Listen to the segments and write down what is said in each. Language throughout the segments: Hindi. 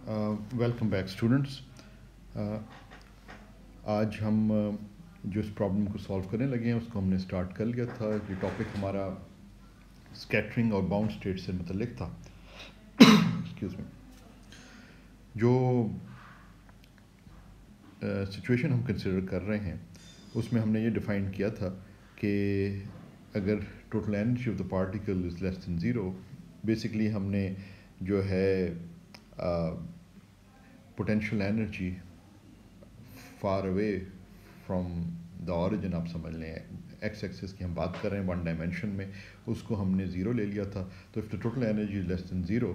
Welcome back students. आज हम जो इस प्रॉब्लम को सॉल्व करने लगे हैं उसको हमने स्टार्ट कर लिया था। ये टॉपिक हमारा स्कैटरिंग और बाउंड स्टेट से मुतल्लिक था। Excuse me. जो सिचुएशन हम कंसिडर कर रहे हैं उसमें हमने ये डिफ़ाइन किया था कि अगर total energy of the particle is less than zero, basically हमने जो है potential energy far away from the origin, आप समझ लें एक्स एक्सिस की हम बात कर रहे हैं वन डायमेंशन में, उसको हमने ज़ीरो ले लिया था। तो if the total energy is less than zero,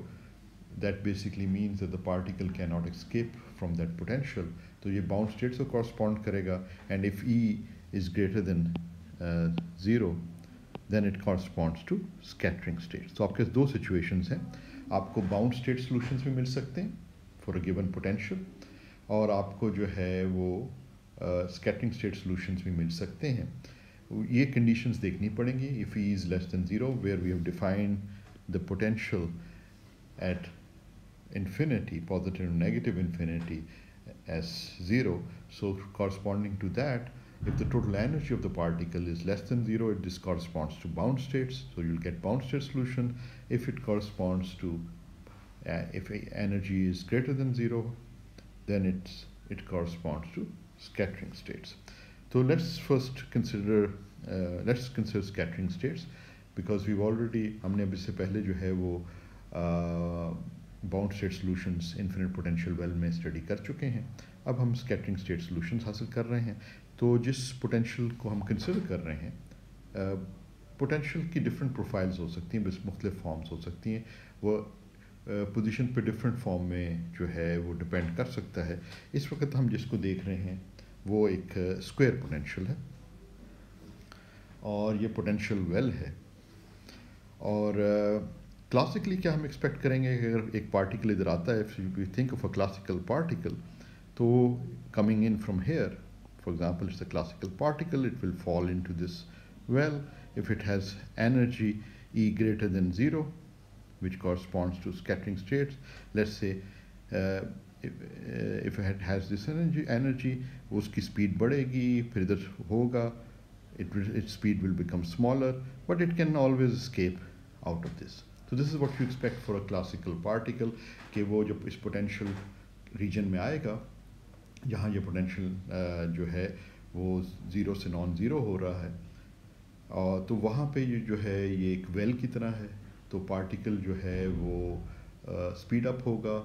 that basically means that the particle can not escape from that potential. तो ये बाउंड स्टेट से कॉरस्पॉन्ड करेगा। And if E is greater than zero then it corresponds to scattering state. तो आपके दो सिचुएशंस हैं। आपको बाउंड स्टेट सॉल्यूशंस भी मिल सकते हैं फॉर अ गिवन पोटेंशियल, और आपको जो है वो स्कैटरिंग स्टेट सॉल्यूशंस भी मिल सकते हैं। ये कंडीशंस देखनी पड़ेंगी। If E is less than zero, where we have defined the potential at infinity, positive and negative infinity, as zero. So corresponding to that, if the total energy of the particle is less than zero, this corresponds to bound states. So you'll get bound state solution. If it corresponds to if energy is greater than zero, then it corresponds to scattering states. So let's first consider scattering states, because we've already हमने अभी से पहले जो है वो bound state solutions infinite potential well में स्टडी कर चुके हैं। अब हम स्कैटरिंग स्टेट सॉल्यूशंस हासिल कर रहे हैं। तो जिस पोटेंशियल को हम कंसिडर कर रहे हैं, पोटेंशियल की डिफरेंट प्रोफाइल्स हो सकती हैं, बस मुख्तलिफ फॉर्म्स हो सकती हैं। वो पोजीशन पे डिफरेंट फॉर्म में जो है वो डिपेंड कर सकता है। इस वक्त हम जिसको देख रहे हैं वो एक स्क्वायर पोटेंशियल है, और ये पोटेंशियल वेल है। और क्लासिकली क्या हम एक्सपेक्ट करेंगे कि अगर एक पार्टिकल इधर आता है, if we think of a classical particle, तो coming in from here, for example it's a classical particle, it will fall into this well if it has energy E greater than 0, which corresponds to scattering states. Let's say if it has this energy, उसकी speed बढ़ेगी, फिर इधर होगा, its speed will become smaller, but it can always escape out of this. So this is what you expect for a classical particle, कि वो जब इस potential region में आएगा जहाँ ये potential जो है वो ज़ीरो से नॉन ज़ीरो हो रहा है, और तो वहाँ पे ये जो है ये एक वेल की तरह है। तो पार्टिकल जो है वो स्पीड अप होगा,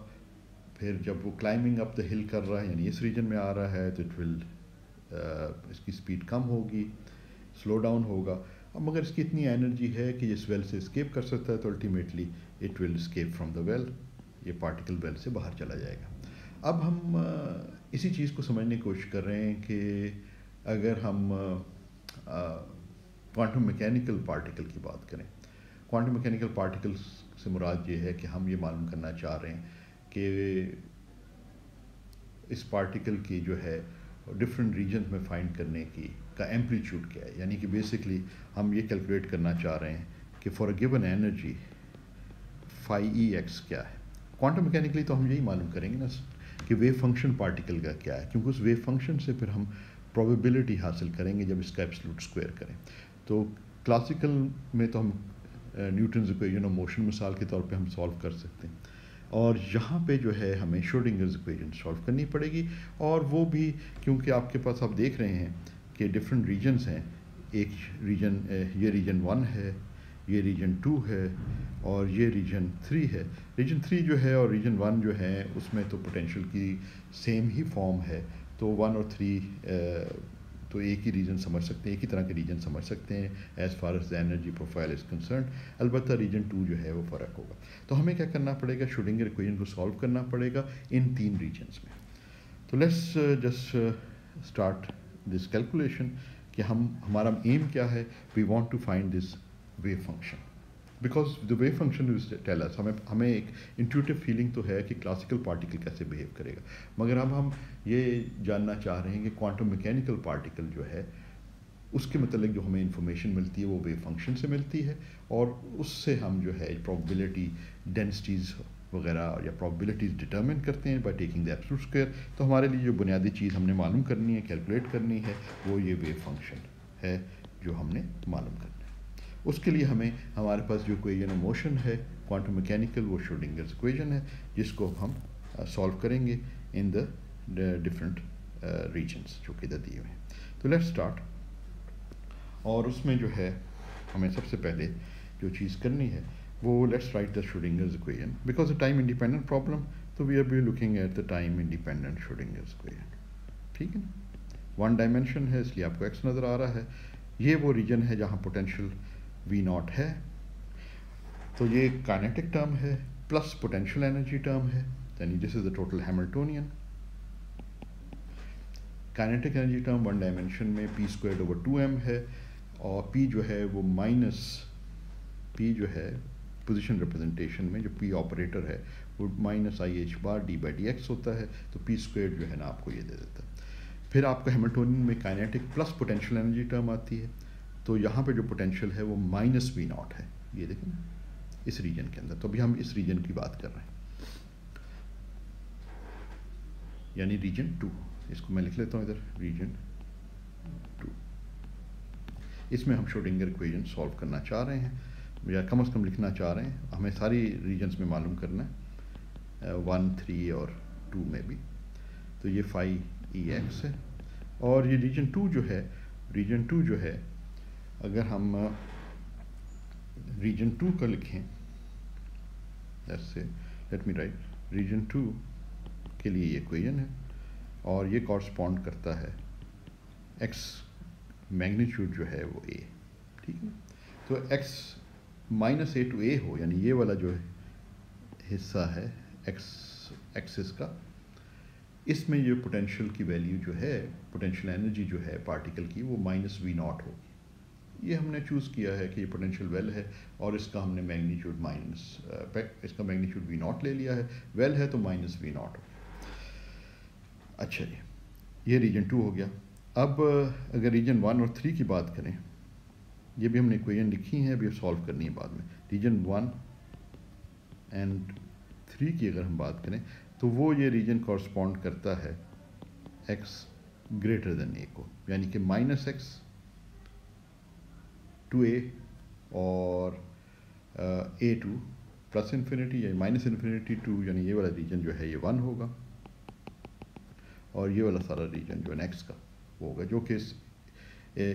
फिर जब वो क्लाइंबिंग अप द हिल कर रहा है यानी इस रीजन में आ रहा है, तो इट विल इसकी स्पीड कम होगी, स्लो डाउन होगा। अब मगर इसकी इतनी एनर्जी है कि इस वेल से स्केप कर सकता है, तो ultimately it will escape from the well, ये पार्टिकल वेल से बाहर चला जाएगा। अब हम इसी चीज़ को समझने की कोशिश कर रहे हैं कि अगर हम क्वांटम मैकेनिकल पार्टिकल की बात करें, क्वांटम मैकेनिकल पार्टिकल्स से मुराद ये है कि हम ये मालूम करना चाह रहे हैं कि इस पार्टिकल की जो है डिफरेंट रीजन में फाइंड करने की का एम्पलीट्यूड क्या है। यानी कि बेसिकली हम ये कैलकुलेट करना चाह रहे हैं कि for a given energy phi E X क्या है। क्वांटम मैकेनिकली तो हम यही मालूम करेंगे ना कि वेव फंक्शन पार्टिकल का क्या है, क्योंकि उस वेव फंक्शन से फिर हम प्रोबेबिलिटी हासिल करेंगे जब इसका एब्सोल्यूट स्क्वायर करें। तो क्लासिकल में तो हम न्यूटन्स इक्वेशन ऑफ मोशन मिसाल के तौर पे हम सॉल्व कर सकते हैं, और यहाँ पे जो है हमें श्रोडिंगर्स इक्वेशन सॉल्व करनी पड़ेगी। और वो भी क्योंकि आपके पास आप देख रहे हैं कि डिफरेंट रीजन्स हैं, एक रीजन ये रीजन 1 है, ये रीजन 2 है, और ये रीजन 3 है। रीजन 3 जो है और रीजन 1 जो है उसमें तो पोटेंशियल की सेम ही फॉर्म है, तो 1 और 3 तो एक ही रीजन समझ सकते हैं, एक ही तरह के रीजन समझ सकते हैं as far as the energy profile is concern. अलबत्ता रीजन 2 जो है वो फ़र्क होगा। तो हमें क्या करना पड़ेगा, श्रोडिंगर इक्वेशन को सॉल्व करना पड़ेगा इन 3 रीजन्स में। तो let's just start this calculation कि हमारा एम क्या है। We want to find this wave function, because the wave function will tell us, हमें एक इंट्यूटिव फीलिंग तो है कि क्लासिकल पार्टिकल कैसे बिहेव करेगा, मगर अब हम ये जानना चाह रहे हैं कि क्वांटम मैकेनिकल पार्टिकल जो है उसके मतलब जो हमें इंफॉर्मेशन मिलती है वो वेव फंक्शन से मिलती है, और उससे हम जो है प्रोबेबिलिटी डेंसिटीज़ वगैरह या प्रोबेबिलिटीज़ डिटरमिन करते हैं by taking the absolute square. तो हमारे लिए जो बुनियादी चीज़ हमने मालूम करनी है, कैलकुलेट करनी है, वो ये वेव फंक्शन है जो हमने मालूम करना है। उसके लिए हमें हमारे पास जो इक्वेशन ऑफ मोशन है क्वांटम मैकेनिकल, वो श्रोडिंगर्स इक्वेशन है, जिसको हम सॉल्व करेंगे इन द डिफरेंट रीजन्स जो कि इधर दिए हुए हैं। तो लेट्स स्टार्ट। और उसमें जो है हमें सबसे पहले जो चीज़ करनी है वो let's write the Schrodinger's equation because the time independent problem, तो we are be looking at the time independent Schrodinger's equation. ठीक है ना, वन डायमेंशन है इसलिए आपको एक्स नज़र आ रहा है। ये वो रीजन है जहाँ पोटेंशियल वी नॉट है, तो ये काइनेटिक टर्म है प्लस पोटेंशियल एनर्जी टर्म है, यानी this is the total Hamiltonian. Kinetic energy term one dimension में पी स्क्वायर्ड ओवर 2m है, और p जो है वो माइनस p जो है पोजीशन रिप्रेजेंटेशन में जो p ऑपरेटर है वो minus I H bar D by D x होता है, तो p स्क्वायर्ड जो है ना आपको ये दे देता है। फिर आपका हैमिल्टोनियन में kinetic plus potential energy term आती है, तो यहाँ पे जो पोटेंशियल है वो माइनस वी नॉट है, ये देखें ना इस रीजन के अंदर। तो अभी हम इस रीजन की बात कर रहे हैं, यानी रीजन 2। इसको मैं लिख लेता हूँ इधर, रीजन 2। इसमें हम श्रोडिंगर इक्वेशन सॉल्व करना चाह रहे हैं, या कम से कम लिखना चाह रहे हैं। हमें सारी रीजन्स में मालूम करना है, 1, 3 और 2 में भी। तो ये फाई ई एक्स है, और ये रीजन 2 जो है, रीजन 2 जो है अगर हम रीजन 2 का लिखें, लेट मी राइट रीजन 2 के लिए ये इक्वेशन है, और ये कॉरस्पॉन्ड करता है x मैग्नीट्यूड जो है वो a। ठीक है, तो x माइनस ए टू ए हो, यानी ये वाला जो हिस्सा है x एक्सिस का, इसमें ये पोटेंशियल की वैल्यू जो है, पोटेंशियल एनर्जी जो है पार्टिकल की, वो माइनस वी नॉट होगी। ये हमने चूज़ किया है कि ये पोटेंशियल वेल है, और इसका हमने मैग्नीट्यूड इसका मैग्नीट्यूड वी नॉट ले लिया है। वेल है तो माइनस वी नॉट हो। अच्छा जी, ये रीजन 2 हो गया। अब अगर रीजन 1 और 3 की बात करें, ये भी हमने इक्वेशन लिखी है, अभी सॉल्व करनी है बाद में। रीजन 1 एंड 3 की अगर हम बात करें, तो वो ये रीजन कॉरस्पॉन्ड करता है x ग्रेटर देन a को, यानी कि माइनस एक्स टू a और a टू प्लस इन्फिनिटी या माइनस इन्फिनिटी टू, यानी ये वाला रीजन जो है ये 1 होगा, और ये वाला सारा रीजन जो है नेक्स्ट का वो होगा, जो कि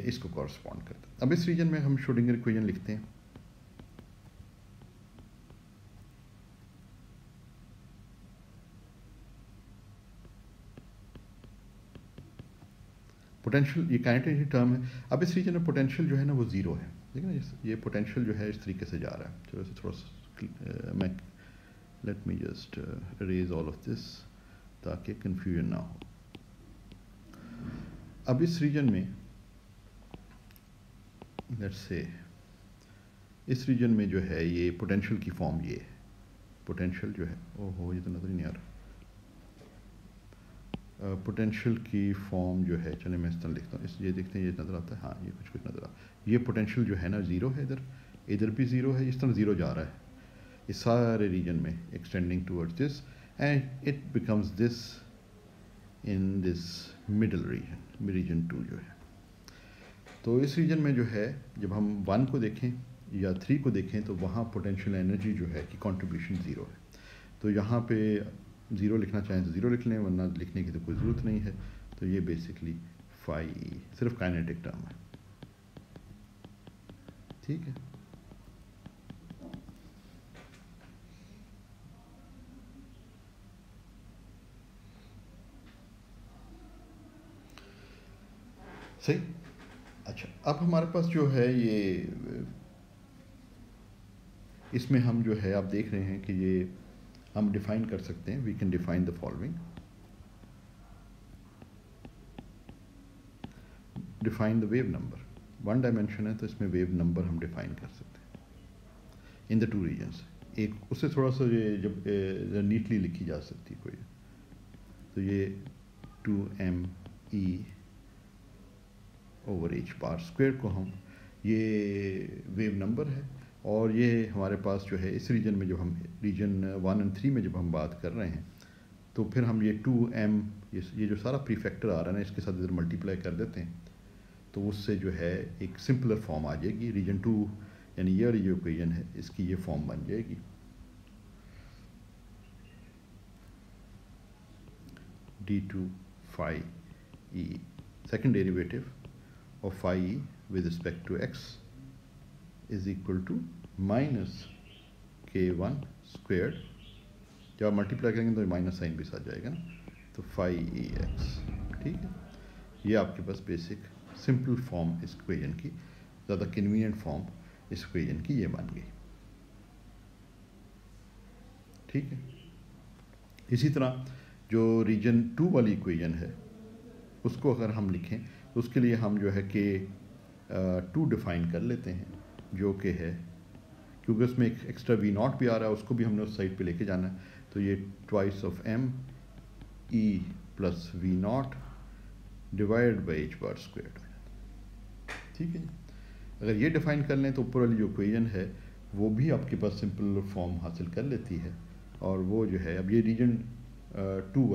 इसको कॉरस्पॉन्ड करता है। अब इस रीजन में हम श्रोडिंगर इक्वेशन लिखते हैं। पोटेंशियल ये काइनेटिक टर्म है। अब इस रीजन में पोटेंशियल जो है ना वो ज़ीरो है, ठीक है ना। ये पोटेंशियल जो है इस तरीके से जा रहा है। चलो इसे थोड़ा सा मैं let me just erase all of this ताकि कंफ्यूजन ना हो। अब इस रीजन में लेट्स से इस रीजन में जो है ये पोटेंशियल की फॉर्म ये है, पोटेंशियल जो है, ओहो ये तो नज़र ही नहीं आ रहा। पोटेंशियल की फॉर्म जो है, चले मैं इस तरह लिखता हूँ, इस ये देखते हैं ये नज़र आता है, हाँ ये कुछ नज़र आता है। ये पोटेंशियल जो है ना ज़ीरो है, इधर भी ज़ीरो है, इस तरह ज़ीरो जा रहा है इस सारे रीजन में, extending towards this, and it becomes this in this middle region, region 2 जो है। तो इस रीजन में जो है जब हम 1 को देखें या 3 को देखें, तो वहाँ पोटेंशियल एनर्जी जो है कि कंट्रीब्यूशन ज़ीरो है। तो यहाँ पे ज़ीरो लिखना चाहें तो ज़ीरो लिख लें, वरना लिखने की तो कोई ज़रूरत नहीं है। तो ये बेसिकली फाई सिर्फ काइनेटिक टर्म है, ठीक है। सही। अच्छा, अब हमारे पास जो है ये इसमें हम जो है आप देख रहे हैं कि ये हम डिफाइन कर सकते हैं। We can define the following, define the wave number. 1 dimension है तो इसमें वेव नंबर हम डिफाइन कर सकते हैं इन द 2 रीजन्स। एक उससे थोड़ा सा ये जब नीटली लिखी जा सकती है कोई, तो ये 2m e over h bar square को हम, ये वेव नंबर है, और ये हमारे पास जो है इस रीजन में, जब हम रीजन 1 और 3 में जब हम बात कर रहे हैं, तो फिर हम ये 2m, ये जो सारा प्रीफैक्टर आ रहा है ना, इसके साथ इधर मल्टीप्लाई कर देते हैं, तो उससे जो है एक सिंपलर फॉर्म आ जाएगी। रीजन 2 यानी ये वाली जो इक्वेशन है, इसकी ये फॉर्म बन जाएगी। d2 phi e, second derivative of phi e with respect to x is equal to minus k1 squared। जब आप मल्टीप्लाई करेंगे तो माइनस साइन भी साथ जाएगा ना, तो phi e x। ठीक है, ये आपके पास बेसिक सिंपल फॉर्म इस इक्वेशन की, ज़्यादा कन्वीनियंट फॉर्म इस इक्वेशन की ये बन गई। ठीक है, इसी तरह जो रीजन 2 वाली इक्वेशन है, उसको अगर हम लिखें तो उसके लिए हम जो है कि 2 डिफाइन कर लेते हैं, जो कि है, क्योंकि उसमें एक एक्स्ट्रा v नॉट भी आ रहा है, उसको भी हमने उस साइड पे लेके जाना है, तो ये twice of m e plus v not divide by h bar square. ठीक है, अगर ये डिफाइन कर लें तो ऊपर वाली जो इक्वेशन है वो भी आपके पास सिंपल फॉर्म हासिल कर लेती है। और वो जो है, अब ये रीजन 2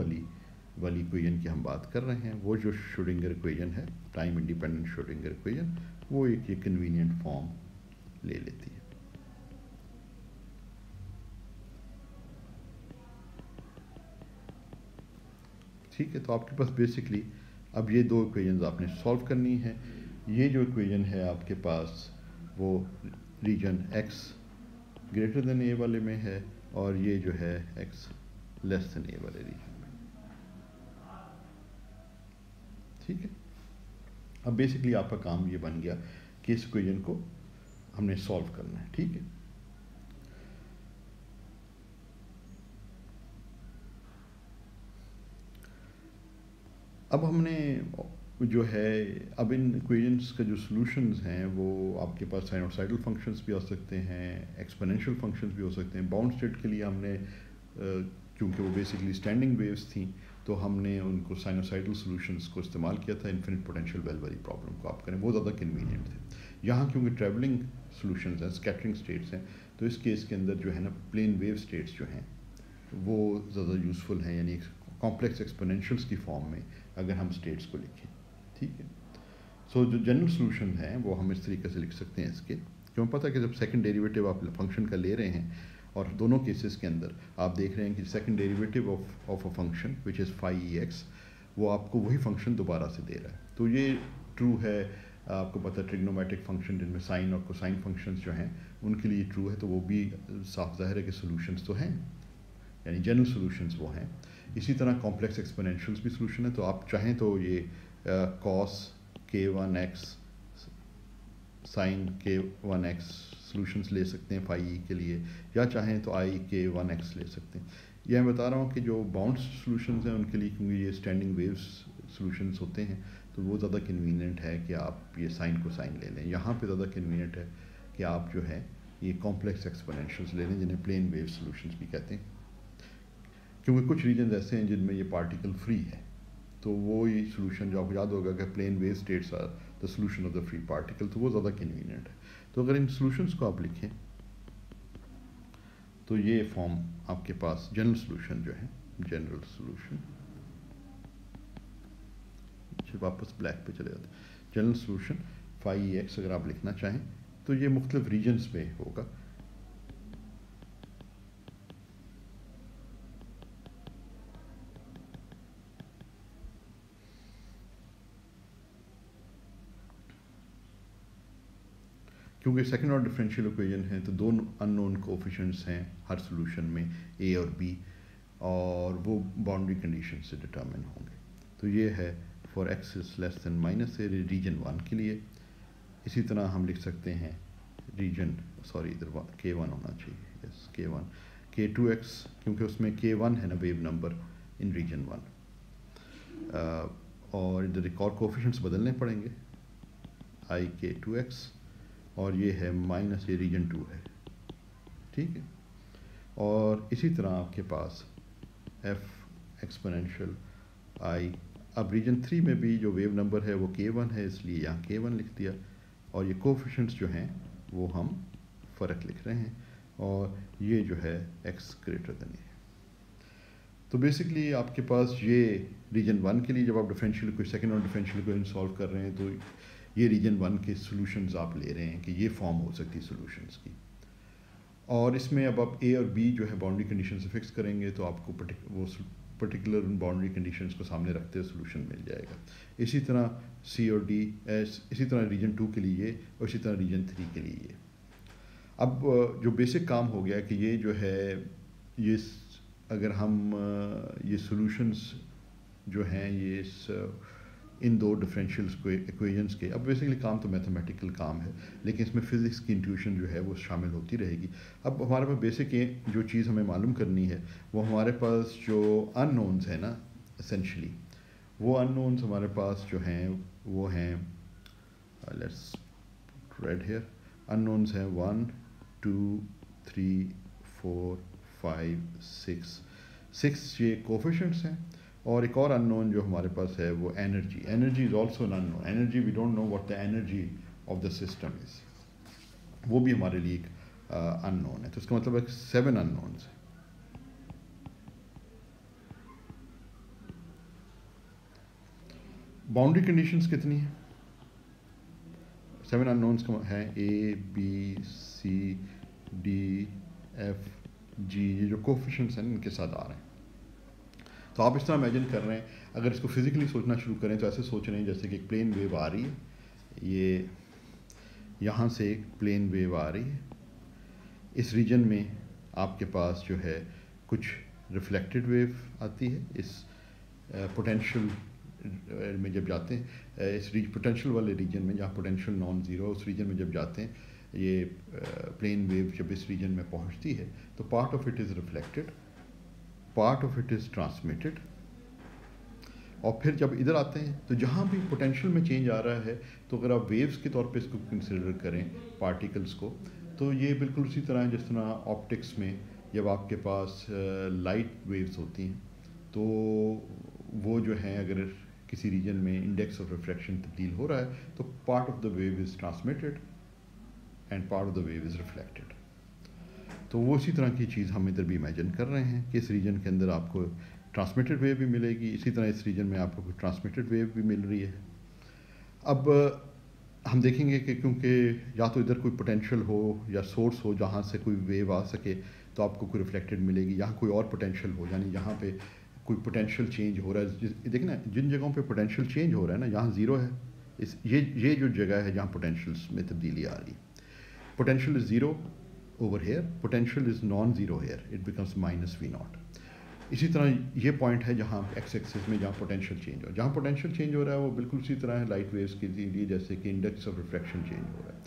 वाली इक्वेशन की हम बात कर रहे हैं, वो जो श्रोडिंगर इक्वेशन है, टाइम इंडिपेंडेंट श्रोडिंगर इक्वेशन, वो एक ये कन्वीनियंट फॉर्म ले लेती है। ठीक है, तो आपके पास बेसिकली अब ये दो इक्वेशंस आपने सॉल्व करनी है। ये जो इक्वेशन है आपके पास वो region x greater than a वाले में है, और ये जो है x लेस देन a वाले रीजन में। ठीक है, अब बेसिकली आपका काम ये बन गया कि इस इक्वेशन को हमने सॉल्व करना है। ठीक है, अब हमने जो है, अब इन इक्वेशंस का जो सॉल्यूशंस हैं वो आपके पास साइनोसाइडल फंक्शंस भी हो सकते हैं, एक्सपोनेंशियल फंक्शंस भी हो सकते हैं। बाउंड स्टेट के लिए हमने क्योंकि वो बेसिकली स्टैंडिंग वेव्स थी, तो हमने उनको साइनोसाइडल सॉल्यूशंस को इस्तेमाल किया था इन्फिनिट पोटेंशियल वेल वाली प्रॉब्लम को आप करें, वो ज़्यादा कन्वीनियंट थे। यहाँ क्योंकि ट्रैवलिंग सॉल्यूशंस हैं, स्कैटरिंग स्टेट्स हैं, तो इस केस के अंदर जो है ना, प्लेन वेव स्टेट्स जो हैं वो ज़्यादा यूज़फुल हैं, यानी कॉम्प्लेक्स एक्सपोनेंशियल्स की फॉर्म में अगर हम स्टेट्स को लिखें। ठीक है, सो जो जनरल सॉल्यूशन है वो हम इस तरीके से लिख सकते हैं इसके, क्यों पता है कि जब सेकंड डेरिवेटिव आप फंक्शन का ले रहे हैं, और दोनों केसेस के अंदर आप देख रहे हैं कि second derivative of a function which is phi ex, वो आपको वही फंक्शन दोबारा से दे रहा है। तो ये ट्रू है, आपको पता है ट्रिग्नोमेट्रिक फंक्शन जिनमें साइन और कोसाइन फंक्शंस जो हैं उनके लिए ट्रू है, तो वो भी साफ ज़ाहिर है कि सोल्यूशंस तो हैं, यानी जनरल सोल्यूशंस वो हैं। इसी तरह कॉम्प्लेक्स एक्सपोनेंशियल्स भी सोल्यूशन है, तो आप चाहें तो ये cos k1x sin k1x solutions ले सकते हैं phi e के लिए, या चाहें तो i k1x ले सकते हैं। यह मैं बता रहा हूँ कि जो बाउंड सॉल्यूशंस हैं उनके लिए, क्योंकि ये स्टैंडिंग वेव्स सॉल्यूशंस होते हैं, तो वो ज़्यादा कन्वीनियंट है कि आप ये साइन को साइन ले लें। यहाँ पे ज़्यादा कन्वीनियंट है कि आप जो है ये कॉम्प्लेक्स एक्सपोनेंशियल्स ले लें, जिन्हें प्लेन वेव सॉल्यूशंस भी कहते हैं, क्योंकि कुछ रीजन ऐसे हैं जिनमें ये पार्टिकल फ्री है। तो वो ये सॉल्यूशन जो आपको याद होगा कि plane wave states are the solution of the free particle, तो वो ज़्यादा कन्वीनियंट है। तो अगर इन सॉल्यूशंस को आप लिखें तो ये फॉर्म आपके पास जनरल सॉल्यूशन जो है, जनरल सॉल्यूशन, वापस ब्लैक पे चले जाते हैं, जनरल सॉल्यूशन phi ex अगर आप लिखना चाहें तो ये मुख्तलिफ रीजन्स में होगा। क्योंकि सेकंड ऑर्डर डिफरेंशियल इक्वेशन है, तो दो अननोन कोएफिशिएंट्स हैं हर सॉल्यूशन में, a और b, और वो बाउंड्री कंडीशन से डिटरमिन होंगे। तो ये है for x is less than minus A region 1 के लिए। इसी तरह हम लिख सकते हैं रीजन, सॉरी इधर k1 होना चाहिए, यस k1, k2x, क्योंकि उसमें k1 है ना वेव नंबर इन रीजन 1, और इधर एक और कोएफिशिएंट्स बदलने पड़ेंगे, i k2x, और ये है माइनस ये रीजन 2 है। ठीक है, और इसी तरह आपके पास f एक्सपोनेंशियल i, अब रीजन 3 में भी जो वेव नंबर है वो k1 है, इसलिए यहाँ k1 लिख दिया, और ये कोएफिशिएंट्स जो हैं वो हम फ़र्क लिख रहे हैं, और ये जो है x ग्रेटर देन ये। तो बेसिकली आपके पास ये रीजन 1 के लिए जब आप डिफरेंशियल को सेकंड ऑर्डर डिफरेंशियल को सॉल्व कर रहे हैं, तो ये रीजन 1 के सॉल्यूशंस आप ले रहे हैं कि ये फॉर्म हो सकती है सॉल्यूशंस की। और इसमें अब आप ए और बी जो है बाउंड्री कंडीशन से फिक्स करेंगे तो आपको वो पर्टिकुलर बाउंड्री कंडीशंस को सामने रखते हुए सॉल्यूशन मिल जाएगा। इसी तरह सी और डी, इसी तरह रीजन 2 के लिए और इसी तरह रीजन 3 के लिए। अब जो बेसिक काम हो गया कि ये जो है ये अगर हम ये सॉल्यूशंस जो हैं ये इन दो डिफरेंशियल इक्वेशंस के, अब बेसिकली काम तो मैथमेटिकल काम है लेकिन इसमें फ़िज़िक्स की इंट्यूशन जो है वो शामिल होती रहेगी। अब हमारे पास बेसिक जो चीज़ हमें मालूम करनी है वो हमारे पास जो अननोन्स है ना, एसेंशली वो अननोन्स हमारे पास जो हैं वो हैं, लेट्स रेड हेयर, अननोन्स हैं 1 2 3 4 5 6 ये कोफिशिएंट्स हैं। और एक और अननोन जो हमारे पास है वो energy. Energy is also an unknown. Energy we don't know what the energy of the system is, वो भी हमारे लिए एक अननोन है। तो इसका मतलब है 7 अननोन्स है। बाउंड्री कंडीशंस कितनी है? 7 अननोन्स का है A B C D F G, ये जो कोफिशिएंट्स हैं इनके साथ आ रहे हैं। तो आप इस तरह इमेजिन कर रहे हैं, अगर इसको फिज़िकली सोचना शुरू करें तो ऐसे सोच रहे हैं जैसे कि एक प्लेन वेव आ रही है, ये यहाँ से एक प्लेन वेव आ रही है, इस रीजन में आपके पास जो है कुछ रिफ्लेक्टेड वेव आती है, इस पोटेंशियल में जब जाते हैं, इस पोटेंशियल वाले रीजन में जहाँ पोटेंशियल नॉन ज़ीरो, उस रीजन में जब जाते हैं ये प्लेन वेव जब इस रीजन में पहुँचती है तो part of it is reflected, part of it is transmitted. और फिर जब इधर आते हैं तो जहाँ भी पोटेंशियल में चेंज आ रहा है, तो अगर आप वेव्स के तौर पे इसको कंसिडर करें पार्टिकल्स को, तो ये बिल्कुल उसी तरह है जिस तरह ऑप्टिक्स में जब आपके पास लाइट वेव्स होती हैं तो वो जो है अगर किसी रीजन में इंडेक्स ऑफ रिफ्रैक्शन तब्दील हो रहा है तो part of the wave is transmitted and part of the wave is reflected. तो वो इसी तरह की चीज़ हम इधर भी इमेजिन कर रहे हैं कि इस रीजन के अंदर आपको ट्रांसमिटेड वेव भी मिलेगी, इसी तरह इस रीजन में आपको ट्रांसमिटेड वेव भी मिल रही है। अब हम देखेंगे कि क्योंकि या तो इधर कोई पोटेंशियल हो या सोर्स हो जहाँ से कोई वेव आ सके तो आपको कोई रिफ्लेक्टेड मिलेगी, यहाँ कोई और पोटेंशियल हो, यानी यहाँ पे कोई पोटेंशियल चेंज हो रहा है। देखना जिन जगहों पे पोटेंशियल चेंज हो रहा है ना, यहाँ ज़ीरो है, ये जो जगह है जहाँ पोटेंशियल्स में तब्दीली आ रही है, potential is zero over here, potential is non-zero here, it becomes minus V naught। इसी तरह ये पॉइंट है जहाँ एक्स एक्सिस में जहाँ पोटेंशियल चेंज हो, जहाँ पोटेंशियल चेंज हो रहा है वो बिल्कुल उसी तरह है लाइट वेव्स के लिए जैसे कि इंडेक्स ऑफ रिफ्रैक्शन चेंज हो रहा है।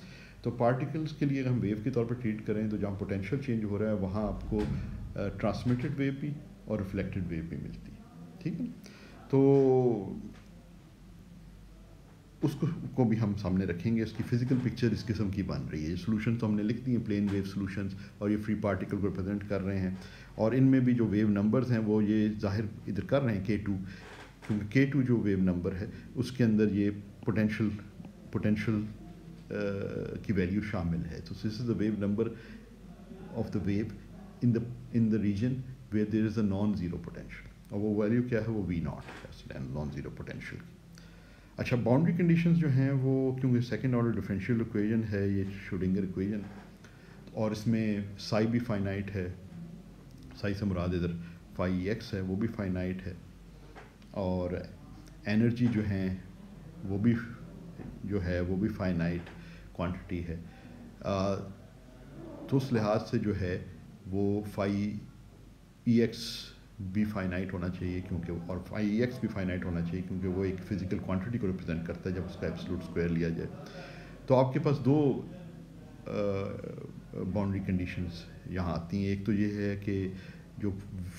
तो पार्टिकल्स के लिए अगर हम वेव के तौर पर ट्रीट करें तो जहाँ पोटेंशियल चेंज हो रहा है वहाँ आपको ट्रांसमिटेड वेव भी और रिफ्लेक्टेड वेव भी मिलती है, ठीक है। तो उसको भी हम सामने रखेंगे, इसकी फिजिकल पिक्चर इस किस्म की बन रही है। सोल्यूशन तो हमने लिख दी है, प्लेन वेव सोल्यूशंस, और ये फ्री पार्टिकल को रिप्रेजेंट कर रहे हैं, और इनमें भी जो वेव नंबर्स हैं वो ये जाहिर इधर कर रहे हैं K2, क्योंकि K2 जो वेव नंबर है उसके अंदर ये पोटेंशियल की वैल्यू शामिल है। तो this is the wave number of the wave in the region where there is a non zero potential, और वो वैल्यू क्या है, वो V नॉट है, नॉन ज़ीरो पोटेंशियल। अच्छा, बाउंड्री कंडीशंस जो हैं वो क्योंकि सेकंड ऑर्डर डिफरेंशियल इक्वेशन है ये श्रोडिंगर इक्वेशन, और इसमें साई भी फाइनाइट है, साई से मुराद इधर फाई एक्स है, वो भी फाइनाइट है, और एनर्जी जो हैं वो भी जो है वो भी फाइनाइट क्वांटिटी है। तो उस लिहाज से जो है वो फाई ई एक्स भी फाइनाइट होना चाहिए क्योंकि, और फाई एक्स भी फाइनाइट होना चाहिए क्योंकि वो एक फिजिकल क्वांटिटी को रिप्रेजेंट करता है जब उसका एब्सोल्यूट स्क्वायर लिया जाए। तो आपके पास दो बाउंड्री कंडीशंस यहाँ आती हैं। एक तो ये है कि जो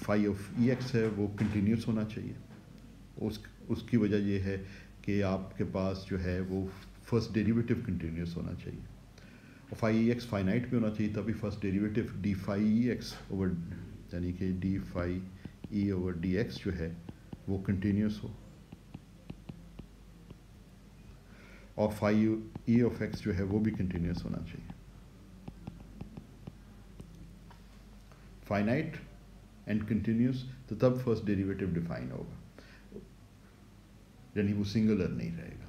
फाई ऑफ ई एक्स है वो कंटिन्यूस होना चाहिए, उसकी वजह ये है कि आपके पास जो है वो फर्स्ट डेरिवेटिव कंटिन्यूस होना चाहिए, और फाई एक्स फाइनाइट भी होना चाहिए, तभी first derivative D phi X over, यानी कि D phi E over D X जो है वो कंटिन्यूस हो, और फाई ई ऑफ एक्स जो है वो भी कंटिन्यूस होना चाहिए। फाइनाइट एंड कंटिन्यूस, तो तब फर्स्ट डेरिवेटिव डिफाइन होगा, यानी वो सिंगुलर नहीं रहेगा।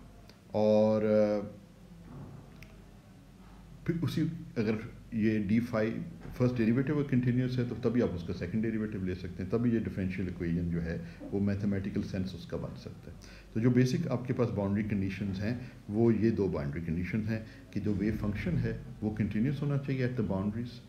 और फिर उसी अगर ये डी फाई फर्स्ट डेरिवेटिव और कंटिन्यूस है तो तभी आप उसका सेकंड डेरिवेटिव ले सकते हैं, तभी ये डिफरेंशियल इक्वेशन जो है वो मैथमेटिकल सेंस उसका बन सकता है। तो जो बेसिक आपके पास बाउंड्री कंडीशंस हैं वो ये दो बाउंड्री कंडीशंस हैं कि जो वेव फंक्शन है वो कंटिन्यूस होना चाहिए at the boundaries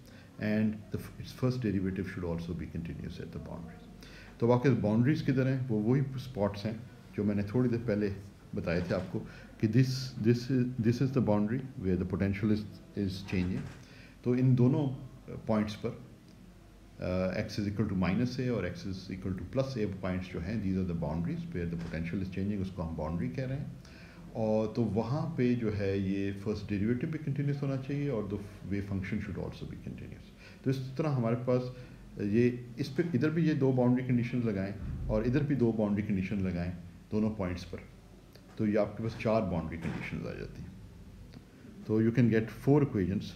and it's first derivative should also be continuous at the boundaries. तो वाकई बाउंड्रीज किधर हैं, वो वही स्पॉट्स हैं जो मैंने थोड़ी देर पहले बताए थे आपको कि this is the boundary where the potential is changing. तो इन दोनों पॉइंट्स पर x is equal to minus a और x is equal to plus a points जो हैं, these are the boundaries where the potential is changing, उसको हम बाउंड्री कह रहे हैं। और तो वहाँ पे जो है ये फर्स्ट डेरिवेटिव भी कंटिन्यूस होना चाहिए और the wave function should also be continuous. तो इस तरह हमारे पास ये इस पर इधर भी ये दो बाउंड्री कंडीशन लगाएं और इधर भी दो बाउंड्री कंडीशन लगाएं दोनों पॉइंट्स पर, तो ये आपके पास 4 बाउंड्री कंडीशंस आ जाती हैं। तो you can get 4 equations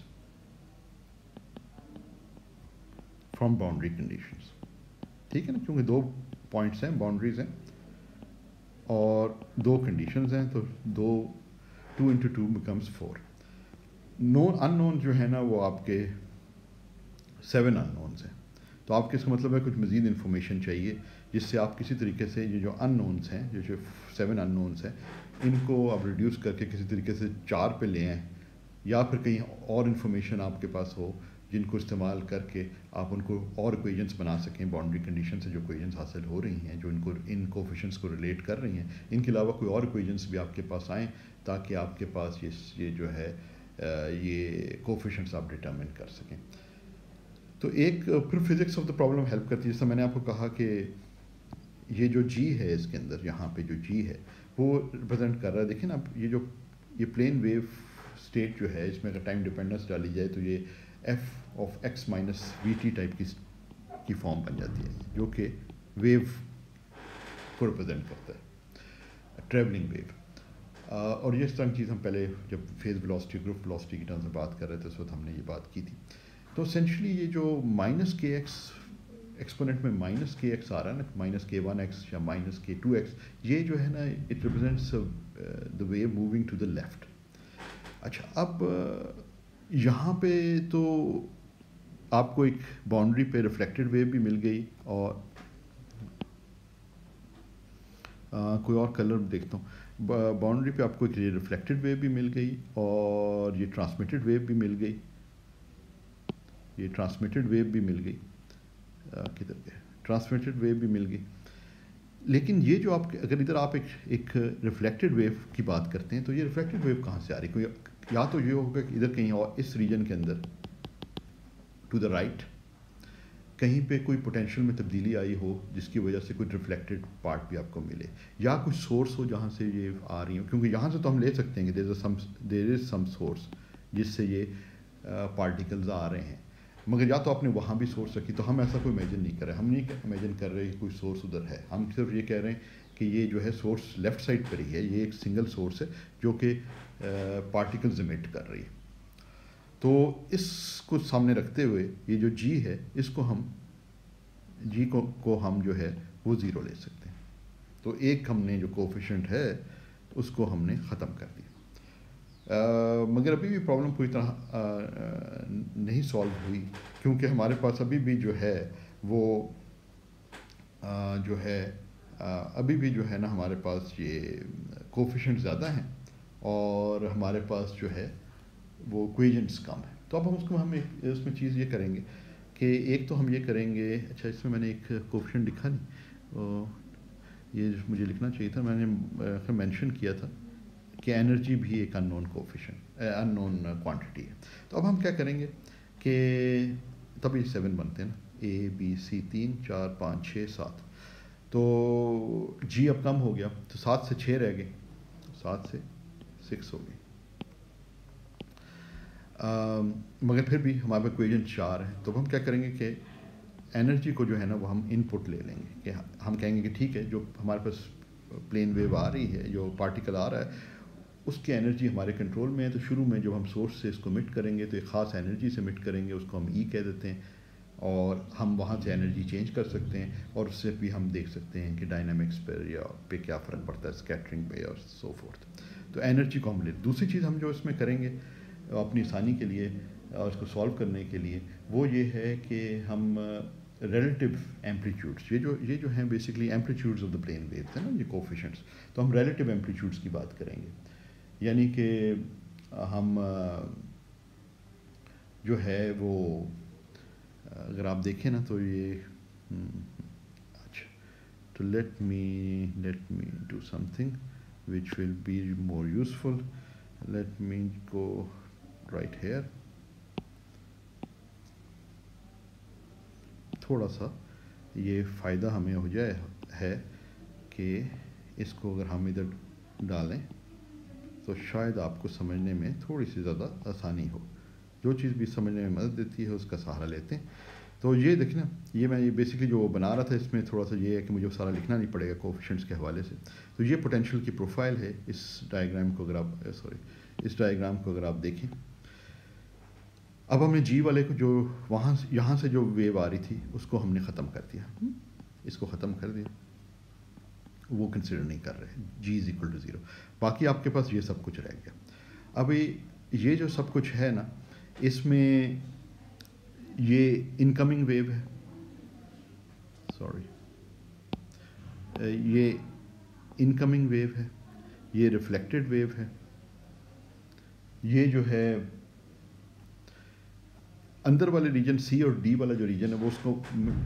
from boundary conditions, ठीक है ना, क्योंकि 2 पॉइंट्स हैं, बाउंड्रीज हैं और 2 कंडीशंस हैं, तो 2 into 2 becomes 4। नोन अननोन जो है ना वो आपके 7 अननोन्स हैं। तो आपके इसका मतलब है कुछ मज़ीद इन्फॉर्मेशन चाहिए जिससे आप किसी तरीके से ये जो अननोन्स हैं, जो 7 अननोन्स हैं, इनको आप रिड्यूस करके किसी तरीके से 4 पे ले आएँ, या फिर कहीं और इन्फॉर्मेशन आपके पास हो जिनको इस्तेमाल करके आप उनको और इक्वेशंस बना सकें बाउंड्री कंडीशन से जो इक्वेशंस हासिल हो रही हैं, जो इनको इन कोफिशिएंट्स को रिलेट कर रही हैं। इनके अलावा कोई और इक्वेशंस भी आपके पास आएँ ताकि आपके पास ये जो है ये कोफिशिएंट्स आप डिटरमिन कर सकें। तो एक फिर physics of the problem help करती है। जैसा मैंने आपको कहा कि ये जो जी है इसके अंदर, यहाँ पे जो जी है वो रिप्रेजेंट कर रहा है, देखिए ना ये प्लेन वेव स्टेट जो है, इसमें अगर टाइम डिपेंडेंस डाली जाए तो ये F of x minus we T type की फॉर्म बन जाती है, जो कि वेव को रिप्रेजेंट करता है, ट्रैवलिंग वेव। और ये इस तरह की चीज़ हम पहले जब फेज वेलोसिटी ग्रुप वेलोसिटी की टर्म्स में बात कर रहे थे उस वक्त हमने ये बात की थी। तो एसेंशली ये जो माइनस के एक्स एक्सपोनेंट में माइनस के एक्स आ रहा है ना, माइनस के 1x या माइनस के 2x, ये जो है ना it represents the wave moving to the left. अच्छा, अब यहाँ पे तो आपको एक बाउंड्री पे रिफ्लेक्टेड वेव भी मिल गई और कोई और कलर देखता हूँ, बाउंड्री पे आपको एक रिफ्लेक्टेड वेव भी मिल गई और ये ट्रांसमिटेड वेव भी मिल गई, ये ट्रांसमिटेड वेव भी मिल गई, किधर गए, ट्रांसमिटेड वेव भी मिल गई। लेकिन ये जो आपके अगर इधर आप एक रिफ्लेक्टेड वेव की बात करते हैं तो ये रिफ्लेक्टेड वेव कहाँ से आ रही है? कोई या तो ये होगा कि इधर कहीं और इस रीजन के अंदर टू द राइट कहीं पे कोई पोटेंशियल में तब्दीली आई हो जिसकी वजह से कोई रिफ्लेक्टेड पार्ट भी आपको मिले, या कुछ सोर्स हो जहाँ से ये आ रही हो, क्योंकि यहाँ से तो हम ले सकते हैं कि देयर इज़ सम सोर्स जिससे ये पार्टिकल्स आ रहे हैं, मगर या तो आपने वहाँ भी सोर्स रखी। तो हम ऐसा कोई इमेजिन नहीं कर रहे, हम नहीं इमेजिन कर रहे कि कोई सोर्स उधर है, हम सिर्फ ये कह रहे हैं कि ये जो है सोर्स लेफ़्ट साइड पर ही है, ये एक सिंगल सोर्स है जो कि पार्टिकल्स इमिट कर रही है। तो इसको सामने रखते हुए ये जो जी है इसको हम जी को हम जो है वो ज़ीरो ले सकते हैं। तो एक हमने जो कोफिशिएंट है उसको हमने ख़त्म कर दिया। मगर अभी भी प्रॉब्लम पूरी तरह नहीं सॉल्व हुई, क्योंकि हमारे पास अभी भी जो है वो जो है अभी भी जो है ना हमारे पास ये कोफिशिएंट ज़्यादा हैं और हमारे पास जो है वो इक्वेशंस कम है। तो अब हम उसमें चीज़ ये करेंगे कि एक तो हम ये करेंगे, अच्छा इसमें मैंने एक कोफिशिएंट लिखा नहीं, ये मुझे लिखना चाहिए था, मैंने मेंशन किया था कि एनर्जी भी एक अननोन कोफिशिएंट अननोन क्वांटिटी है। तो अब हम क्या करेंगे कि तभी 7 बनते हैं ना, ए बी सी 3 4 5 6 7, तो जी अब कम हो गया तो 7 से 6 रह गए, 7 से 6 हो गए, मगर फिर भी हमारे पास इक्वेशन 4 है। तो हम क्या करेंगे कि एनर्जी को जो है ना वो हम इनपुट ले लेंगे, कि हम कहेंगे कि ठीक है जो हमारे पास प्लेन वेव आ रही है, जो पार्टिकल आ रहा है उसकी एनर्जी हमारे कंट्रोल में है। तो शुरू में जब हम सोर्स से इसको मिट करेंगे तो एक ख़ास एनर्जी से मिट करेंगे, उसको हम ई कह देते हैं। और हम वहाँ से एनर्जी चेंज कर सकते हैं और उससे भी हम देख सकते हैं कि डायनामिक्स पर या पे क्या फ़र्क पड़ता है, स्कैटरिंग पे और सो फोर्थ। तो एनर्जी को हम ले। दूसरी चीज़ हम जो इसमें करेंगे अपनी आसानी के लिए और इसको सॉल्व करने के लिए वो ये है कि हम रिलेटिव एम्पलीट्यूड्स, ये जो हैं basically amplitudes of the plane waves है ना, ये कोफिशेंट्स, तो हम रिलेटिव एम्पलीट्यूड्स की बात करेंगे। यानी कि हम जो है वो अगर आप देखें ना तो ये अच्छा, तो let me do something which will be more useful. Let me go right here. थोड़ा सा ये फ़ायदा हमें हो जाए है कि इसको अगर हम इधर डालें तो शायद आपको समझने में थोड़ी सी ज़्यादा आसानी हो। जो चीज़ भी समझने में मदद देती है उसका सहारा लेते हैं। तो ये देखना, ये मैं ये बेसिकली जो बना रहा था इसमें थोड़ा सा ये है कि मुझे सारा लिखना नहीं पड़ेगा कोफिशिएंट्स के हवाले से। तो ये पोटेंशियल की प्रोफाइल है इस डायग्राम को अगर आप इस डायग्राम को अगर आप देखें। अब हमने जी वाले को जो यहाँ से जो वेव आ रही थी उसको हमने ख़त्म कर दिया, इसको ख़त्म कर दिया, वो कंसिडर नहीं कर रहे, जी इज़ इक्वल टू ज़ीरो। बाकी आपके पास ये सब कुछ रह गया। अभी ये जो सब कुछ है ना, इसमें ये इनकमिंग वेव है, सॉरी, ये इनकमिंग वेव है, ये रिफ्लेक्टेड वेव है, ये जो है अंदर वाले रीजन सी और डी वाला जो रीजन है वो उसको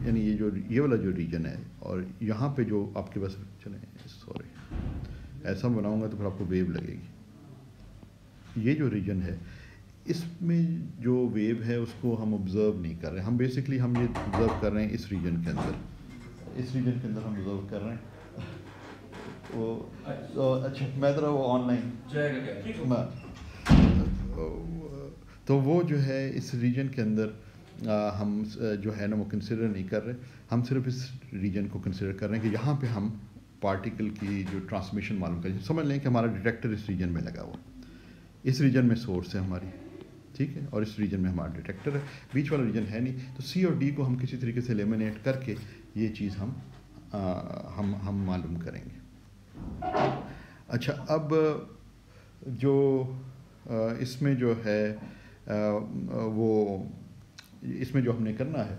यानी ये वाला जो रीजन है, और यहाँ पे जो आपके पास चले, सॉरी ऐसा बनाऊंगा तो फिर आपको वेव लगेगी। ये जो रीजन है इसमें जो वेव है उसको हम ऑब्ज़र्व नहीं कर रहे, हम बेसिकली हम ये ऑब्ज़र्व कर रहे हैं इस रीजन के अंदर, इस रीजन के अंदर हम ऑब्ज़र्व कर रहे हैं। वो अच्छा मैं ज़रा वो ऑनलाइन तो वो जो है इस रीजन के अंदर हम जो है ना वो कंसिडर नहीं कर रहे, हम सिर्फ इस रीजन को कंसिडर कर रहे हैं कि यहाँ पे हम पार्टिकल की जो ट्रांसमिशन मालूम करें। समझ लें कि हमारा डिटेक्टर इस रीजन में लगा हुआ, इस रीजन में सोर्स है हमारी, ठीक है, और इस रीजन में हमारा डिटेक्टर है, बीच वाला रीजन है नहीं। तो सी और डी को हम किसी तरीके से एलिमिनेट करके ये चीज़ हम मालूम करेंगे। अच्छा, अब जो इसमें जो है वो इसमें जो हमने करना है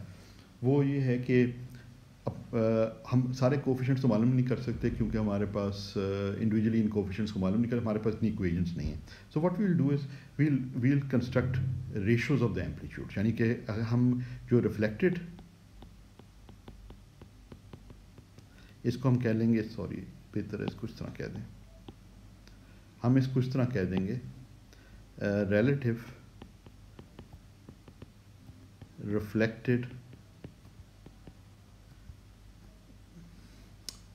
वो ये है कि हम सारे कोफिशिएंट्स तो मालूम नहीं कर सकते क्योंकि हमारे पास इंडिविजुअली इन कोफिशिएंट्स को मालूम नहीं कर, हमारे पास इतनी इक्वेशंस नहीं है। So what we will do is we'll construct ratios of the amplitude, यानी कि अगर हम जो रिफ्लेक्टेड, इसको हम कह लेंगे, सॉरी बेहतर है इसको इस तरह कह दें, हम इसको इस तरह कह देंगे relative reflected,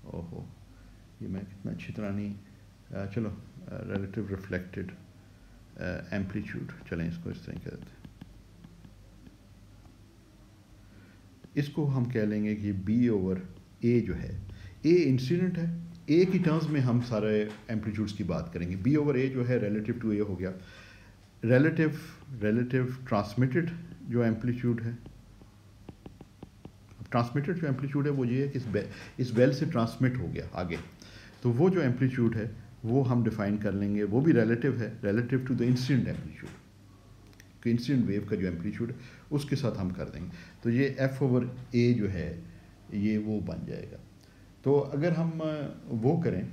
ओहो ये मैं कितना अच्छी तरह नहीं, चलो relative reflected amplitude, चलें इसको इस तरह कह देते हैं। इसको हम कह लेंगे कि B ओवर A जो है, A इंसिडेंट है, A की टर्म्स में हम सारे एम्पलीट्यूड्स की बात करेंगे। B ओवर A जो है रिलेटिव टू A हो गया। रिलेटिव ट्रांसमिटेड जो एम्पलीट्यूड है, ट्रांसमिटेड जो एम्पलीट्यूड है वो ये है कि इस बेल से ट्रांसमिट हो गया आगे, तो वो जो एम्पलीट्यूड है वो हम डिफाइन कर लेंगे, वो भी रिलेटिव है, relative to the incident amplitude, कि इंसिडेंट वेव का जो एम्पलीट्यूड है उसके साथ हम कर देंगे। तो ये F ओवर A जो है ये वो बन जाएगा। तो अगर हम वो करें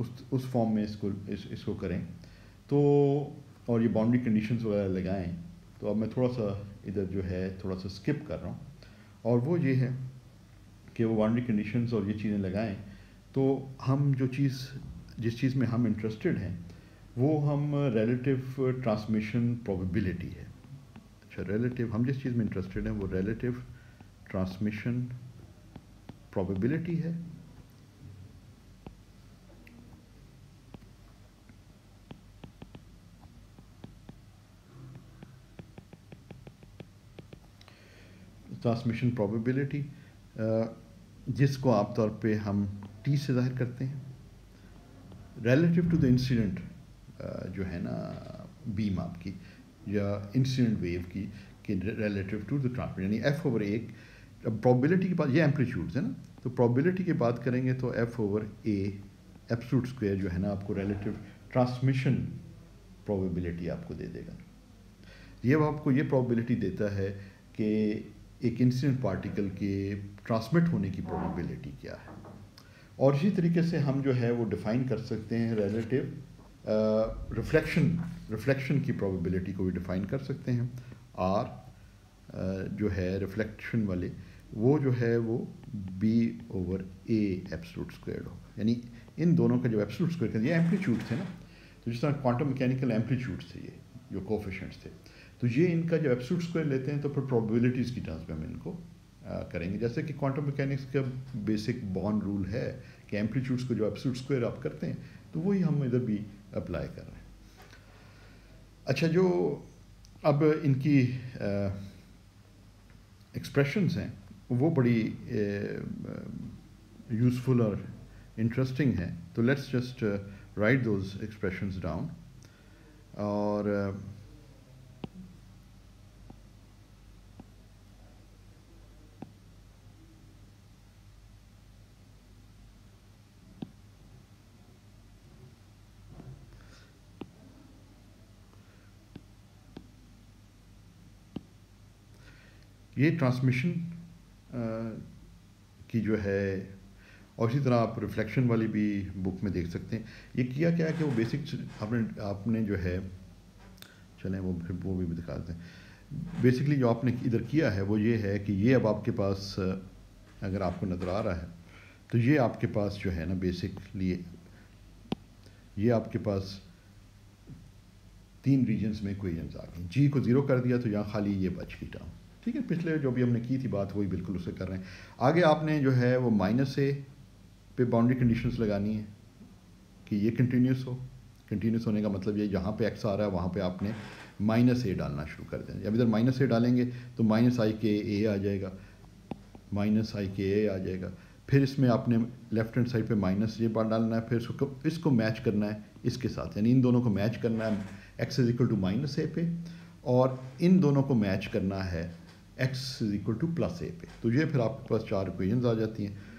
उस फॉर्म में इसको करें तो, और ये बाउंड्री कंडीशंस वगैरह लगाएं, तो अब मैं थोड़ा सा इधर जो है थोड़ा सा स्किप कर रहा हूँ, और वो ये है कि वो बाउंड्री कंडीशंस और ये चीज़ें लगाएं तो हम जिस चीज़ में हम इंटरेस्टेड हैं वो हम रिलेटिव ट्रांसमिशन प्रोबेबिलिटी है। अच्छा, रिलेटिव, हम जिस चीज़ में इंटरेस्टेड हैं वो रिलेटिव ट्रांसमिशन प्रोबेबिलिटी है। ट्रांसमिशन प्रोबेबिलिटी जिसको आमतौर पे हम T से ज़ाहिर करते हैं, रिलेटिव टू द इंसिडेंट जो है ना बीम आपकी या इंसिडेंट वेव की, कि रिलेटिव टू द ट्रांसमिशन, यानी एफ ओवर ए। अब प्रोबेबिलिटी की बात, ये एम्पलीट्यूड्स है ना, तो प्रोबेबिलिटी की बात करेंगे तो एफ ओवर ए एब्सोल्यूट स्क्वायर जो है ना आपको रिलेटिव ट्रांसमिशन प्रोबेबिलिटी आपको दे देगा। ये आपको ये प्रोबेबिलिटी देता है कि एक इंसिडेंट पार्टिकल के ट्रांसमिट होने की प्रोबेबिलिटी क्या है। और इसी तरीके से हम जो है वो डिफ़ाइन कर सकते हैं रिलेटिव रिफ्लेक्शन की प्रोबेबिलिटी को भी डिफ़ाइन कर सकते हैं। आर जो है रिफ्लेक्शन वाले वो जो है वो बी ओवर ए एब्सोल्यूट स्क्वायर होगा, यानी इन दोनों का जो एब्सोल्यूट स्क्वायर, ये एम्पलीट्यूड थे ना, तो जिस तरह क्वांटम मैकेनिकल एम्पलीट्यूड्स थे, ये जो कोफिशिएंट्स थे, तो ये इनका जो एब्सोल्यूट स्क्वायर लेते हैं तो फिर प्रोबेबिलिटीज़ की टर्म्स में हम इनको करेंगे। जैसे कि क्वांटम मैकेनिक्स का बेसिक बॉर्न रूल है कि एम्पलीट्यूड्स को जो एब्सोल्यूट स्क्वायर आप करते हैं तो वही हम इधर भी अप्लाई कर रहे हैं। अच्छा, जो अब इनकी एक्सप्रेशंस हैं वो बड़ी यूज़फुल और इंटरेस्टिंग हैं, तो let's just right those expressions down. और ये ट्रांसमिशन की जो है, और इसी तरह आप रिफ्लेक्शन वाली भी बुक में देख सकते हैं। ये किया क्या है कि वो बेसिक आपने जो है, चलें वो फिर वो भी दिखा देते हैं। बेसिकली जो आपने इधर किया है वो ये है कि ये अब आपके पास अगर आपको नज़र आ रहा है तो ये आपके पास जो है ना बेसिकली ये आपके पास 3 रीजन्स में इक्वेशंस आ गई। जी को 0 कर दिया तो यहाँ खाली ये बच गई टर्म, ठीक है। पिछले जो भी हमने की थी बात वही बिल्कुल उससे कर रहे हैं। आगे आपने जो है वो माइनस ए पे बाउंड्री कंडीशंस लगानी है कि ये कंटिन्यूस हो। कंटिन्यूस होने का मतलब ये जहाँ पे एक्स आ रहा है वहाँ पे आपने माइनस ए डालना शुरू कर देना। जब इधर माइनस ए डालेंगे तो माइनस आई के ए आ जाएगा, माइनस आई के ए आ जाएगा। फिर इसमें आपने लेफ्ट हैंड साइड पे माइनस ये बार डालना है, फिर इसको मैच करना है इसके साथ, यानी इन दोनों को मैच करना है x is equal to minus a पे, और इन दोनों को मैच करना है x is equal to plus a पे। तो ये फिर आपके पास 4 इक्वेशंस आ जाती हैं।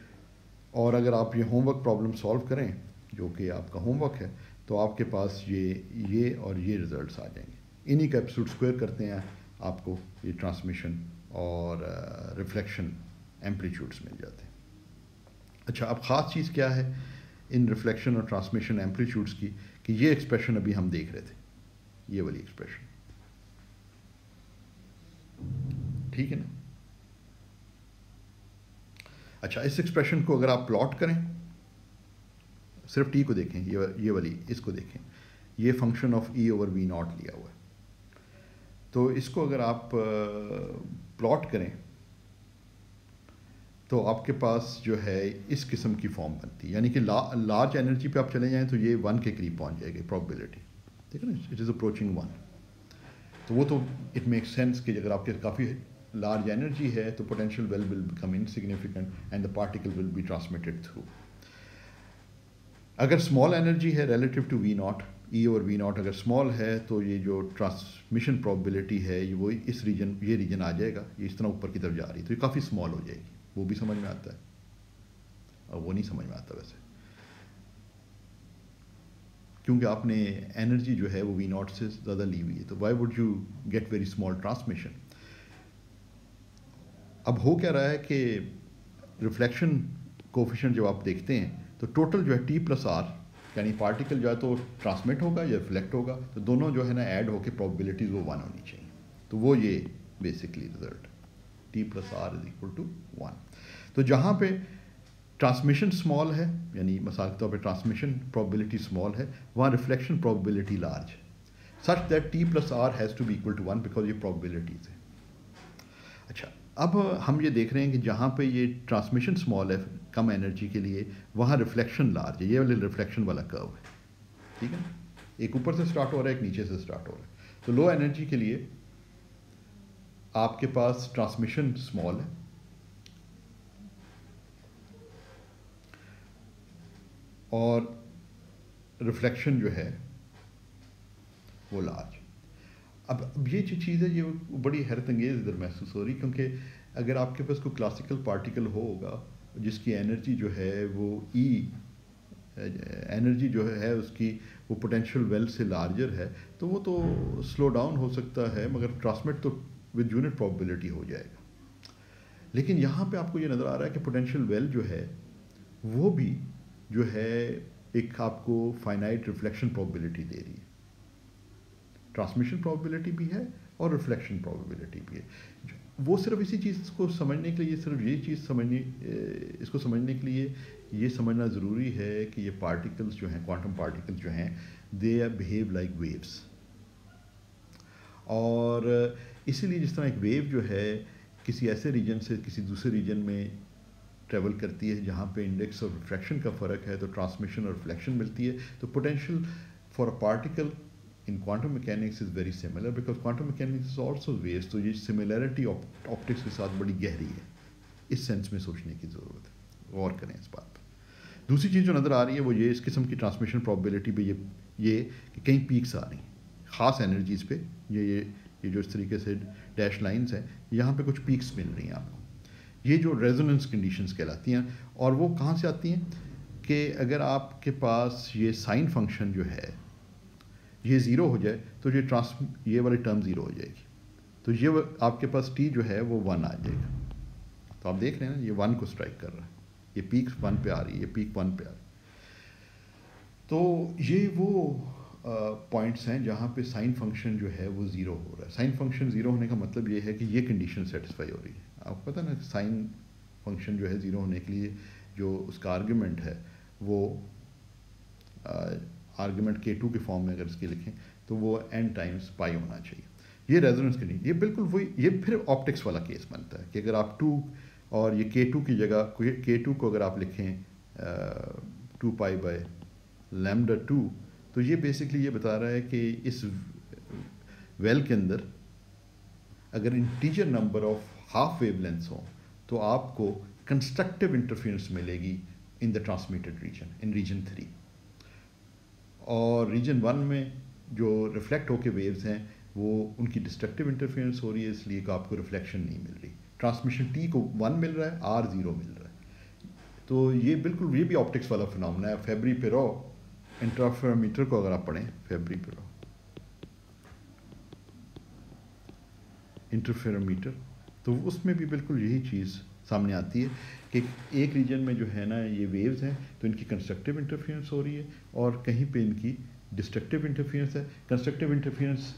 और अगर आप ये होमवर्क प्रॉब्लम सॉल्व करें जो कि आपका होमवर्क है तो आपके पास ये और ये रिजल्ट्स आ जाएंगे। इन्हीं का एब्सोल्यूट स्क्वायर करते हैं आपको ये ट्रांसमिशन और रिफ्लेक्शन एम्पलीट्यूड्स मिल जाते हैं। अच्छा, अब ख़ास चीज़ क्या है इन रिफ्लेक्शन और ट्रांसमिशन एम्पलीट्यूड्स की कि ये एक्सप्रेशन अभी हम देख रहे थे, ये वाली एक्सप्रेशन, ठीक है ना। अच्छा, इस एक्सप्रेशन को अगर आप प्लॉट करें, सिर्फ टी को देखें, ये वाली इसको देखें, ये function of E over V naught लिया हुआ है, तो इसको अगर आप प्लॉट करें तो आपके पास जो है इस किस्म की फॉर्म बनती है, यानी कि लार्ज एनर्जी पे आप चले जाएं तो ये 1 के करीब पहुंच जाएगी प्रोबेबिलिटी, ठीक है ना, इट इज़ अप्रोचिंग 1। तो वो तो इट मेक्स सेंस कि अगर आपके काफ़ी लार्ज एनर्जी है तो potential well will become insignificant and the particle will be transmitted through. अगर स्मॉल एनर्जी है रिलेटिव टू वी नॉट, ई और वी नॉट अगर स्मॉल है तो ये जो ट्रांसमिशन प्रोबेबिलिटी है वो इस रीजन, ये रीजन आ जाएगा, ये इस तरह ऊपर की तरफ जा रही है तो ये काफ़ी स्मॉल हो जाएगी। वो भी समझ में आता है और वो नहीं समझ में आता वैसे, क्योंकि आपने एनर्जी जो है वो वी नॉट से ज़्यादा ली हुई है, तो why would you get very small transmission. अब हो क्या रहा है कि रिफ्लेक्शन कोफिशिएंट जब आप देखते हैं तो टोटल जो है टी प्लस आर, यानी पार्टिकल जो है तो ट्रांसमिट होगा या रिफ्लेक्ट होगा, तो दोनों जो है ना ऐड होकर प्रोबेबिलिटीज़ वो 1 होनी चाहिए। तो वो ये basically result T plus R is equal to 1। तो जहाँ पे ट्रांसमिशन स्मॉल है, यानी मिसाल के तौर पे ट्रांसमिशन प्रोबेबिलिटी स्मॉल है, वहाँ रिफ्लेक्शन प्रोबेबिलिटी लार्ज है, such that T plus R has to be equal to 1 because ये प्रोबेबिलिटीज़ है। अच्छा, अब हम ये देख रहे हैं कि जहाँ पे ये ट्रांसमिशन स्मॉल है कम एनर्जी के लिए, वहाँ रिफ्लेक्शन लार्ज है, ये वाले रिफ्लेक्शन वाला कर्व है, ठीक है। एक ऊपर से स्टार्ट हो रहा है, एक नीचे से स्टार्ट हो रहा है। तो लो एनर्जी के लिए आपके पास ट्रांसमिशन स्मॉल है और रिफ्लेक्शन जो है वो लार्ज। अब ये जो चीज़ है ये बड़ी हैरत अंगेज़ इधर महसूस हो रही, क्योंकि अगर आपके पास कोई क्लासिकल पार्टिकल होगा जिसकी एनर्जी जो है वो ई एनर्जी जो है उसकी वो पोटेंशियल वेल से लार्जर है, तो वो तो स्लो डाउन हो सकता है मगर ट्रांसमिट तो विद यूनिट प्रोबेबिलिटी हो जाएगा। लेकिन यहाँ पे आपको ये नज़र आ रहा है कि पोटेंशियल वेल जो है वो भी जो है एक आपको फाइनाइट रिफ्लेक्शन प्रोबेबिलिटी दे रही है। ट्रांसमिशन प्रोबेबिलिटी भी है और रिफ्लेक्शन प्रोबेबिलिटी भी है। वो सिर्फ इसी चीज़ को समझने के लिए, सिर्फ ये चीज़ समझनी, इसको समझने के लिए ये समझना ज़रूरी है कि ये पार्टिकल्स जो हैं, क्वांटम पार्टिकल्स जो हैं, दे बिहेव लाइक वेव्स। और इसीलिए जिस तरह एक वेव जो है किसी ऐसे रीजन से किसी दूसरे रीजन में ट्रेवल करती है जहाँ पे इंडेक्स ऑफ रिफ्रैक्शन का फ़र्क है, तो ट्रांसमिशन और रिफ्लेक्शन मिलती है। तो potential for a particle in quantum mechanics is very similar because quantum mechanics is also waves. तो ये सिमिलरिटी ऑप्टिक्स के साथ बड़ी गहरी है, इस सेंस में सोचने की ज़रूरत है। गौर करें इस बात पर। दूसरी चीज़ जो नज़र आ रही है वो ये इस किस्म की ट्रांसमिशन प्रोबेबिलिटी पे ये कि कई पीक्स आ रही हैं ख़ास एनर्जीज़ पे। ये जो इस तरीके से डैश लाइंस हैं, यहाँ पे कुछ पीक्स मिल रही हैं आपको। ये जो रेजोनेंस कंडीशंस कहलाती हैं, और वो कहाँ से आती हैं कि अगर आपके पास ये साइन फंक्शन जो है ये ज़ीरो हो जाए तो ये वाली टर्म ज़ीरो हो जाएगी, तो ये आपके पास टी जो है वो 1 आ जाएगा। तो आप देख रहे हैं ना, ये 1 को स्ट्राइक कर रहा है, ये पीक 1 पे आ रही है, ये पीक 1 पे आ रही है। तो ये वो पॉइंट्स हैं जहाँ पे साइन फंक्शन जो है वो ज़ीरो हो रहा है। साइन फंक्शन ज़ीरो होने का मतलब ये है कि ये कंडीशन सेटिस्फाई हो रही है। आपको पता ना, साइन फंक्शन जो है ज़ीरो होने के लिए जो उसका आर्ग्यूमेंट है वो आर्ग्यूमेंट K2 के फॉर्म में अगर इसके लिखें तो वो n टाइम्स पाई होना चाहिए। ये रेजोनेंस कंडीशन, ये बिल्कुल वही, ये फिर ऑप्टिक्स वाला केस बनता है कि अगर आप 2 और ये K2 की जगह K2 को अगर आप लिखें 2 पाई बाय लैम्डा 2, तो ये बेसिकली ये बता रहा है कि इस वेल के अंदर अगर integer number of half wavelengths हो तो आपको कंस्ट्रक्टिव इंटरफेरेंस मिलेगी in the transmitted region, in region 3। और रीजन 1 में जो रिफ्लेक्ट होके वेव्स हैं वो उनकी डिस्ट्रक्टिव इंटरफेरेंस हो रही है, इसलिए कि आपको रिफ्लेक्शन नहीं मिल रही। ट्रांसमिशन T को 1 मिल रहा है, R 0 मिल रहा है। तो ये बिल्कुल, ये भी ऑप्टिक्स वाला फिनोमेना है। फेब्री-पेरो इंटरफेरोमीटर को अगर आप पढ़ें, फेब्री-पेरो इंटरफेरोमीटर, तो उसमें भी बिल्कुल यही चीज़ सामने आती है कि एक रीजन में जो है ना ये वेव्स हैं तो इनकी कंस्ट्रक्टिव इंटरफेरेंस हो रही है और कहीं पे इनकी डिस्ट्रक्टिव इंटरफेरेंस है। कंस्ट्रक्टिव इंटरफेरेंस,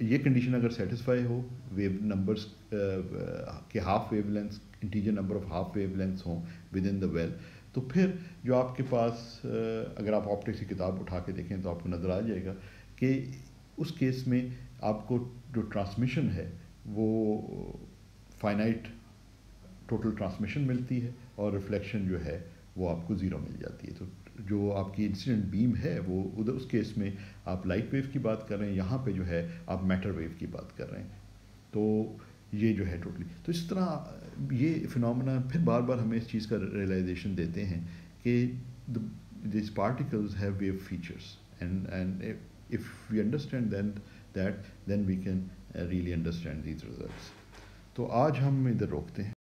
ये कंडीशन अगर सेटिस्फाई हो, वेव नंबर्स के half wavelengths, integer number of half wavelengths हों विद इन द वेल, तो फिर जो आपके पास अगर आप ऑप्टिक्स की किताब उठा के देखें तो आपको नज़र आ जाएगा कि उस केस में आपको जो ट्रांसमिशन है वो फाइनाइट टोटल ट्रांसमिशन मिलती है और रिफ्लेक्शन जो है वो आपको ज़ीरो मिल जाती है। तो जो आपकी इंसिडेंट बीम है वो उधर उस केस में आप लाइट वेव की बात कर रहे हैं, यहाँ पे जो है आप मैटर वेव की बात कर रहे हैं। तो ये जो है टोटली, तो इस तरह ये फिनोमेना फिर बार बार हमें इस चीज़ का रियलाइजेशन देते हैं कि this particles have wave features and if we understand that then we can really understand these results. तो आज हम इधर रोकते हैं।